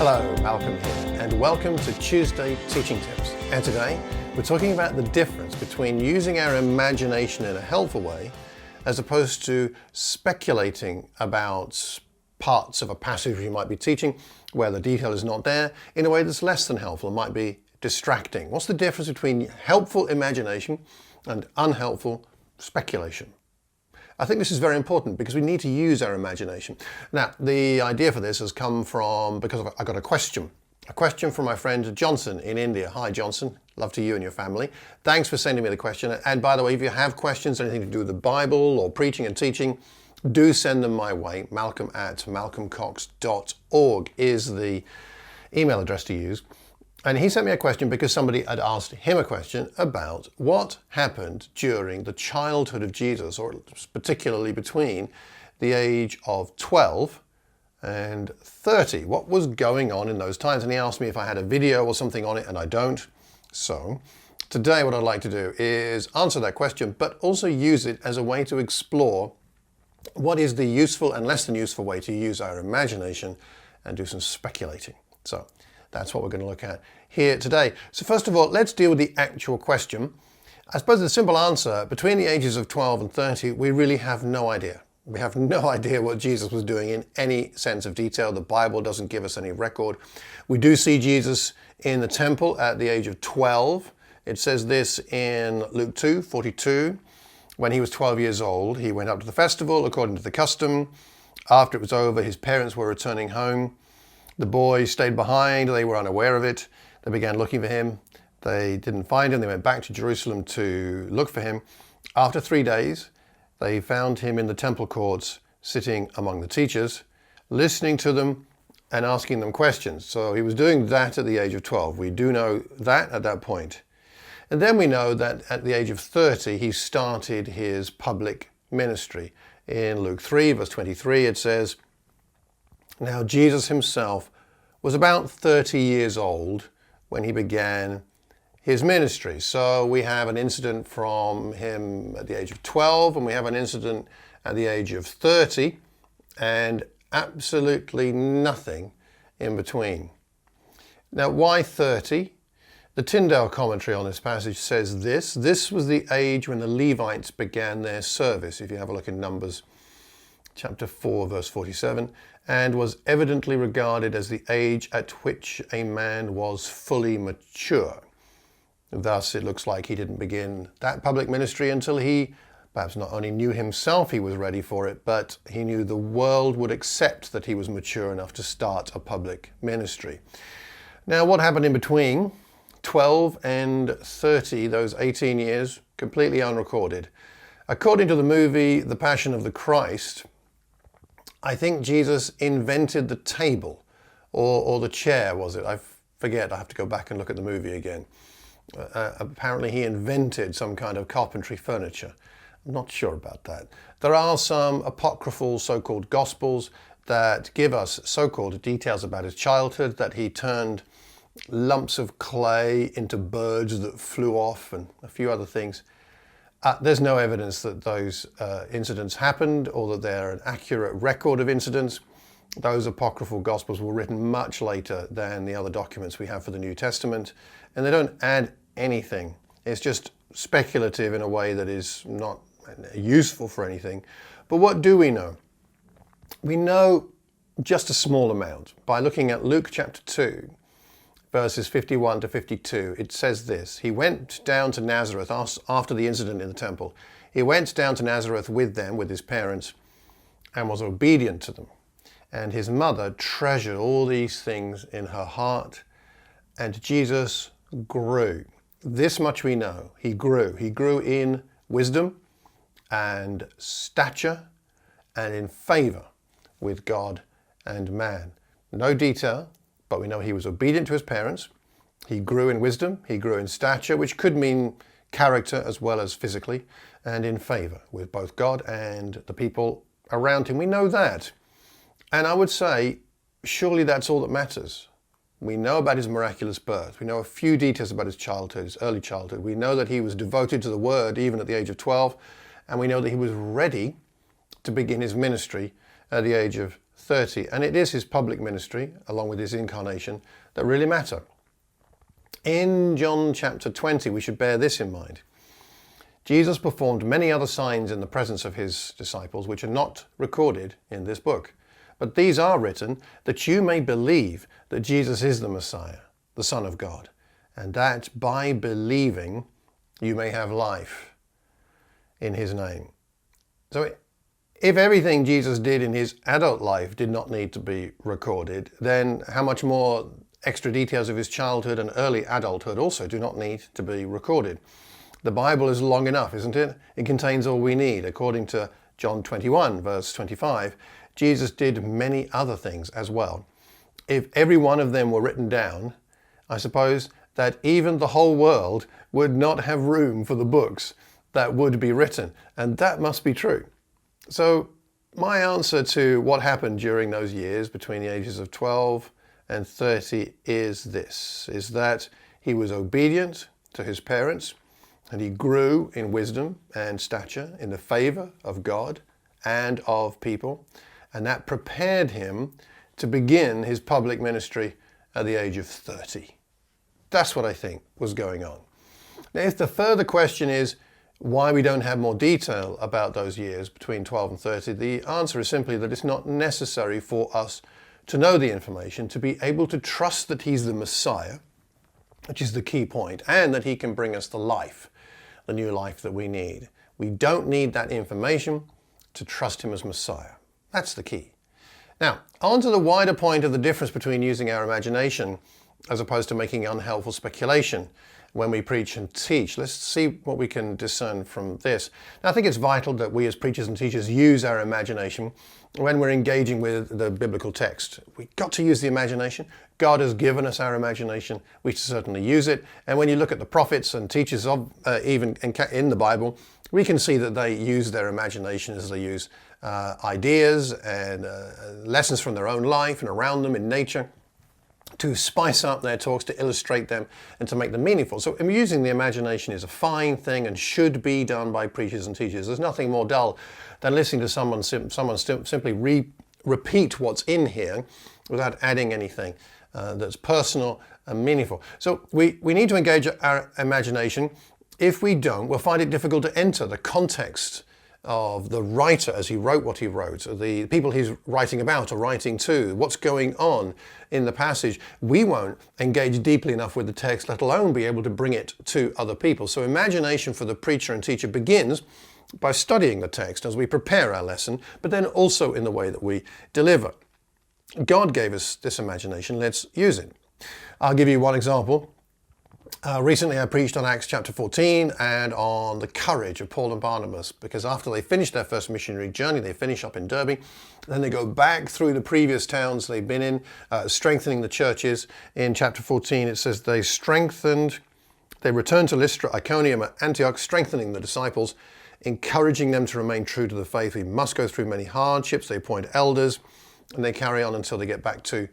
Hello, Malcolm here, and welcome to Tuesday Teaching Tips. And today, we're talking about the difference between using our imagination in a helpful way as opposed to speculating about parts of a passage you might be teaching where the detail is not there in a way that's less than helpful and might be distracting. What's the difference between helpful imagination and unhelpful speculation? I think this is very important because we need to use our imagination. Now, the idea for this has come from, because I got a question from my friend Johnson in India. Hi Johnson, love to you and your family. Thanks for sending me the question. And by the way, if you have questions, anything to do with the Bible or preaching and teaching, do send them my way. malcolm@malcolmcox.org is the email address to use. And he sent me a question because somebody had asked him a question about what happened during the childhood of Jesus, or particularly between the age of 12 and 30. What was going on in those times? And he asked me if I had a video or something on it, and I don't. So today what I'd like to do is answer that question, but also use it as a way to explore what is the useful and less than useful way to use our imagination and do some speculating. So that's what we're going to look at here today. So first of all, let's deal with the actual question. I suppose the simple answer, between the ages of 12 and 30, we really have no idea. We have no idea what Jesus was doing in any sense of detail. The Bible doesn't give us any record. We do see Jesus in the temple at the age of 12. It says this in Luke 2:42. When he was 12 years old, he went up to the festival according to the custom. After it was over, his parents were returning home. The boys stayed behind. They were unaware of it. They began looking for him. They didn't find him. They went back to Jerusalem to look for him. After 3 days, they found him in the temple courts, sitting among the teachers, listening to them and asking them questions. So he was doing that at the age of 12. We do know that at that point. And then we know that at the age of 30, he started his public ministry. In Luke 3, verse 23, it says, "Now Jesus himself was about 30 years old when he began his ministry." So we have an incident from him at the age of 12, and we have an incident at the age of 30, and absolutely nothing in between. Now, why 30? The Tyndale Commentary on this passage says this. This was the age when the Levites began their service, if you have a look in Numbers chapter 4, verse 47, and was evidently regarded as the age at which a man was fully mature. Thus, it looks like he didn't begin that public ministry until he perhaps not only knew himself he was ready for it, but he knew the world would accept that he was mature enough to start a public ministry. Now, what happened in between 12 and 30, those 18 years, completely unrecorded. According to the movie The Passion of the Christ, I think Jesus invented the table, or the chair, was it? I forget, I have to go back and look at the movie again. Apparently he invented some kind of carpentry furniture. I'm not sure about that. There are some apocryphal so-called gospels that give us so-called details about his childhood, that he turned lumps of clay into birds that flew off and a few other things. There's no evidence that those incidents happened or that they're an accurate record of incidents. Those apocryphal gospels were written much later than the other documents we have for the New Testament, and they don't add anything. It's just speculative in a way that is not useful for anything. But what do we know? We know just a small amount by looking at Luke chapter 2, verses 51 to 52. It says this: "He went down to Nazareth after the incident in the temple. He went down to Nazareth with them, with his parents, and was obedient to them. And his mother treasured all these things in her heart. And Jesus grew." This much we know. He grew. He grew in wisdom and stature and in favor with God and man. No detail, but we know he was obedient to his parents. He grew in wisdom. He grew in stature, which could mean character as well as physically, and in favor with both God and the people around him. We know that. And I would say, surely that's all that matters. We know about his miraculous birth. We know a few details about his childhood, his early childhood. We know that he was devoted to the word even at the age of 12. And we know that he was ready to begin his ministry at the age of 30. And it is his public ministry, along with his incarnation, that really matter. In John chapter 20, we should bear this in mind. Jesus performed many other signs in the presence of his disciples, which are not recorded in this book. But these are written that you may believe that Jesus is the Messiah, the Son of God, and that by believing you may have life in his name. So if everything Jesus did in his adult life did not need to be recorded, then how much more extra details of his childhood and early adulthood also do not need to be recorded. The Bible is long enough, isn't it? It contains all we need. According to John 21, verse 25, Jesus did many other things as well. If every one of them were written down, I suppose that even the whole world would not have room for the books that would be written. And that must be true. So my answer to what happened during those years between the ages of 12 and 30 is this, is that he was obedient to his parents, and he grew in wisdom and stature in the favor of God and of people. And that prepared him to begin his public ministry at the age of 30. That's what I think was going on. Now, if the further question is why we don't have more detail about those years between 12 and 30, the answer is simply that it's not necessary for us to know the information, to be able to trust that he's the Messiah, which is the key point, and that he can bring us the life, the new life that we need. We don't need that information to trust him as Messiah. That's the key. Now, on to the wider point of the difference between using our imagination as opposed to making unhelpful speculation when we preach and teach. Let's see what we can discern from this. Now, I think it's vital that we as preachers and teachers use our imagination when we're engaging with the biblical text. We've got to use the imagination. God has given us our imagination. We should certainly use it. And when you look at the prophets and teachers of even in the Bible, we can see that they use their imagination as they use ideas and lessons from their own life and around them in nature to spice up their talks, to illustrate them and to make them meaningful. So using the imagination is a fine thing and should be done by preachers and teachers. There's nothing more dull than listening to someone simply repeat what's in here without adding anything that's personal and meaningful. So we need to engage our imagination. If we don't, we'll find it difficult to enter the context of the writer as he wrote what he wrote, the people he's writing about or writing to, what's going on in the passage. We won't engage deeply enough with the text, let alone be able to bring it to other people. So imagination for the preacher and teacher begins by studying the text as we prepare our lesson, but then also in the way that we deliver. God gave us this imagination. Let's use it. I'll give you one example. Recently I preached on Acts chapter 14 and on the courage of Paul and Barnabas, because after they finished their first missionary journey, they finish up in Derbe, then they go back through the previous towns they've been in, strengthening the churches. In chapter 14 it says they returned to Lystra, Iconium, and Antioch, strengthening the disciples, encouraging them to remain true to the faith. We must go through many hardships. They appoint elders, and they carry on until they get back to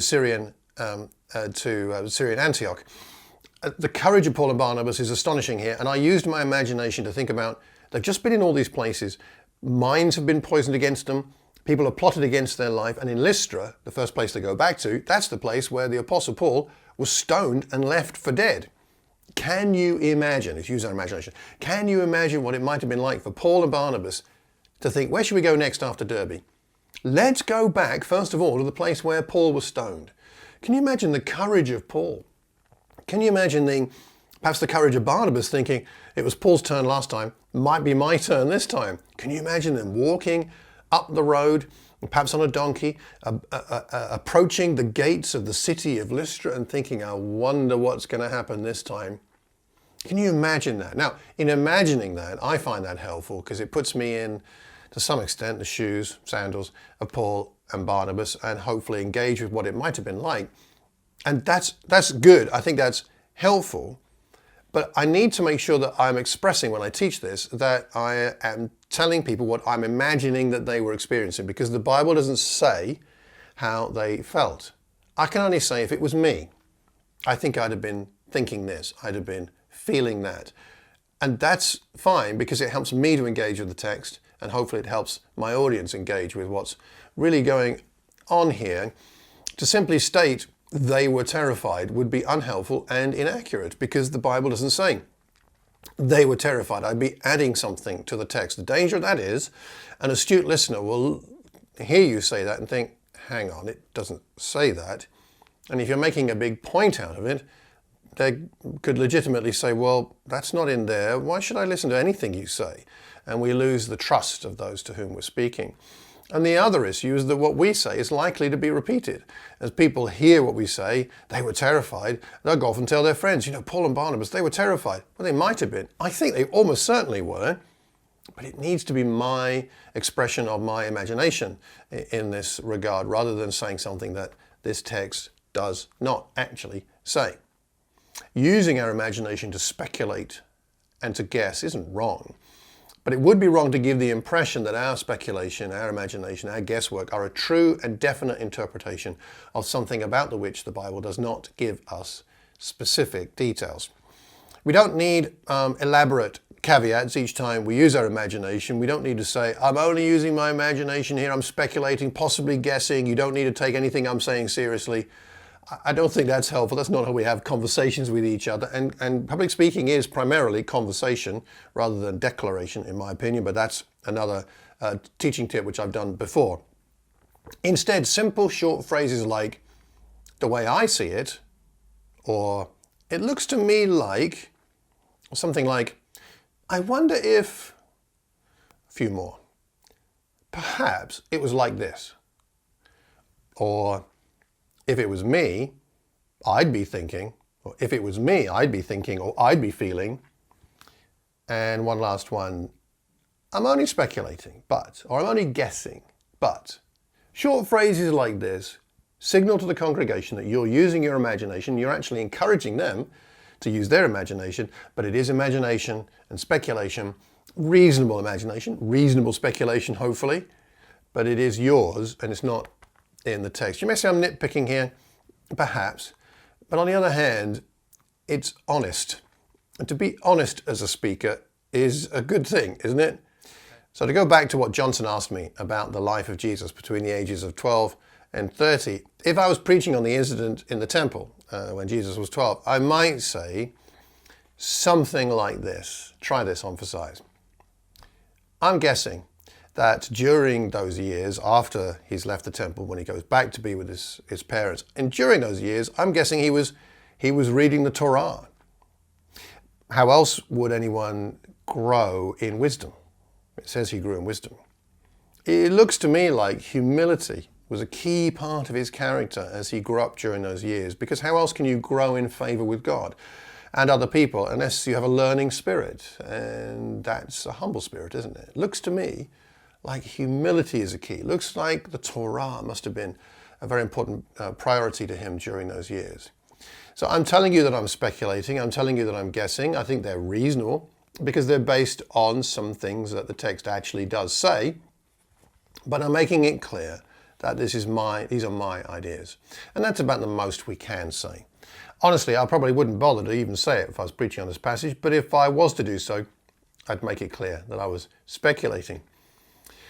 Syrian Antioch. The courage of Paul and Barnabas is astonishing here, and I used my imagination to think about, they've just been in all these places, minds have been poisoned against them, people have plotted against their life, and in Lystra, the first place they go back to, that's the place where the Apostle Paul was stoned and left for dead. Can you imagine, let's use our imagination, can you imagine what it might have been like for Paul and Barnabas to think, where should we go next after Derbe? Let's go back, first of all, to the place where Paul was stoned. Can you imagine the courage of Paul? Can you imagine perhaps the courage of Barnabas thinking, it was Paul's turn last time, might be my turn this time? Can you imagine them walking up the road, perhaps on a donkey, approaching the gates of the city of Lystra and thinking, I wonder what's going to happen this time? Can you imagine that? Now, in imagining that, I find that helpful because it puts me in, to some extent, the shoes, sandals of Paul and Barnabas, and hopefully engage with what it might have been like. And that's good. I think that's helpful. But I need to make sure that I'm expressing when I teach this that I am telling people what I'm imagining that they were experiencing, because the Bible doesn't say how they felt. I can only say if it was me, I think I'd have been thinking this, I'd have been feeling that. And that's fine because it helps me to engage with the text and hopefully it helps my audience engage with what's really going on here. To simply state they were terrified would be unhelpful and inaccurate, because the Bible doesn't say they were terrified. I'd be adding something to the text. The danger of that is an astute listener will hear you say that and think, hang on, it doesn't say that. And if you're making a big point out of it, they could legitimately say, well, that's not in there. Why should I listen to anything you say? And we lose the trust of those to whom we're speaking. And the other issue is that what we say is likely to be repeated. As people hear what we say, they were terrified, they'll go off and tell their friends, Paul and Barnabas, they were terrified. Well, they might have been. I think they almost certainly were. But it needs to be my expression of my imagination in this regard, rather than saying something that this text does not actually say. Using our imagination to speculate and to guess isn't wrong. But it would be wrong to give the impression that our speculation, our imagination, our guesswork are a true and definite interpretation of something about the which the Bible does not give us specific details. We don't need elaborate caveats each time we use our imagination. We don't need to say, I'm only using my imagination here, I'm speculating, possibly guessing, you don't need to take anything I'm saying seriously. I don't think that's helpful. That's not how we have conversations with each other. And public speaking is primarily conversation rather than declaration, in my opinion, but that's another teaching tip which I've done before. Instead, simple short phrases like, the way I see it, or it looks to me like, or something like, I wonder if, a few more, perhaps it was like this, or if it was me, I'd be thinking, or if it was me, I'd be thinking, or I'd be feeling. And one last one, I'm only speculating, but, or I'm only guessing, but. Short phrases like this signal to the congregation that you're using your imagination, you're actually encouraging them to use their imagination, but it is imagination and speculation, reasonable imagination, reasonable speculation, hopefully, but it is yours and it's not in the text. You may say I'm nitpicking here, perhaps, but on the other hand, it's honest. And to be honest as a speaker is a good thing, isn't it? So to go back to what Johnson asked me about the life of Jesus between the ages of 12 and 30, if I was preaching on the incident in the temple when Jesus was 12, I might say something like this. Try this on for size. I'm guessing that during those years, after he's left the temple, when he goes back to be with his parents, and during those years, I'm guessing he was reading the Torah. How else would anyone grow in wisdom? It says he grew in wisdom. It looks to me like humility was a key part of his character as he grew up during those years, because how else can you grow in favor with God and other people unless you have a learning spirit? And that's a humble spirit, isn't it? It looks to me like humility is a key. It looks like the Torah must have been a very important priority to him during those years. So I'm telling you that I'm speculating. I'm telling you that I'm guessing. I think they're reasonable because they're based on some things that the text actually does say. But I'm making it clear that these are my ideas. And that's about the most we can say. Honestly, I probably wouldn't bother to even say it if I was preaching on this passage, but if I was to do so, I'd make it clear that I was speculating.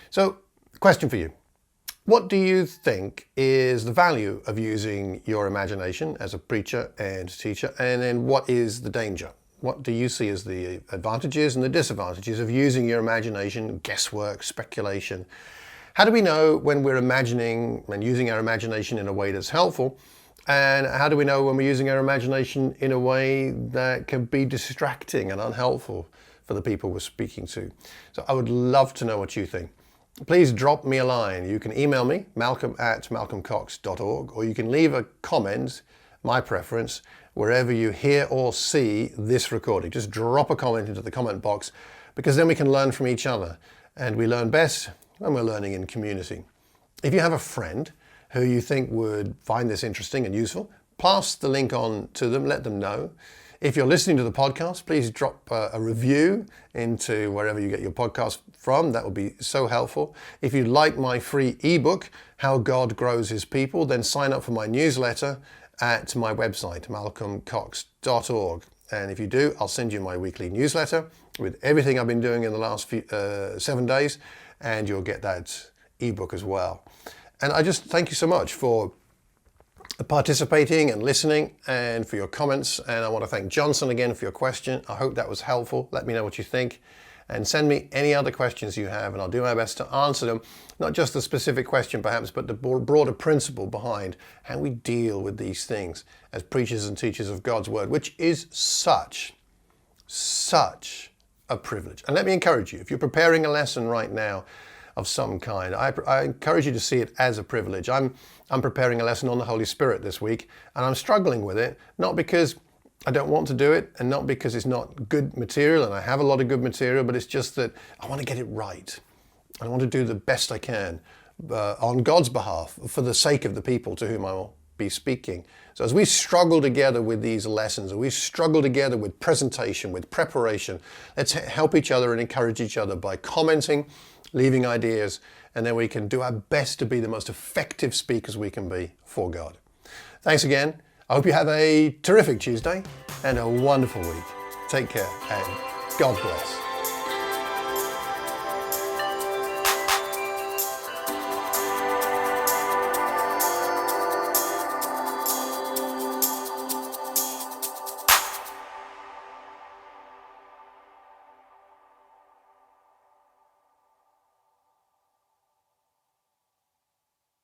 So, question for you. What do you think is the value of using your imagination as a preacher and teacher? And then what is the danger? What do you see as the advantages and the disadvantages of using your imagination, guesswork, speculation? How do we know when we're imagining and using our imagination in a way that's helpful? And how do we know when we're using our imagination in a way that can be distracting and unhelpful for the people we're speaking to? So I would love to know what you think. Please drop me a line. You can email me, malcolm@malcolmcox.org, or you can leave a comment, my preference, wherever you hear or see this recording. Just drop a comment into the comment box, because then we can learn from each other. And we learn best when we're learning in community. If you have a friend who you think would find this interesting and useful, pass the link on to them, let them know. If you're listening to the podcast, please drop a review into wherever you get your podcast from. That would be so helpful. If you'd like my free ebook, How God Grows His People, then sign up for my newsletter at my website, malcolmcox.org. And if you do, I'll send you my weekly newsletter. with everything I've been doing in the last 7 days, and you'll get that ebook as well. And I just thank you so much for participating and listening and for your comments. And I want to thank Johnson again for your question. I hope that was helpful. Let me know what you think. And send me any other questions you have, and I'll do my best to answer them. Not just the specific question perhaps, but the broader principle behind how we deal with these things as preachers and teachers of God's Word, which is such a privilege. And let me encourage you, if you're preparing a lesson right now of some kind, I encourage you to see it as a privilege. I'm preparing a lesson on the Holy Spirit this week, and I'm struggling with it, not because I don't want to do it, and not because it's not good material, and I have a lot of good material, but it's just that I want to get it right. I want to do the best I can on God's behalf for the sake of the people to whom I will be speaking. So as we struggle together with these lessons, and we struggle together with presentation, with preparation, let's help each other and encourage each other by commenting, leaving ideas, and then we can do our best to be the most effective speakers we can be for God. Thanks again. I hope you have a terrific Tuesday and a wonderful week. Take care and God bless.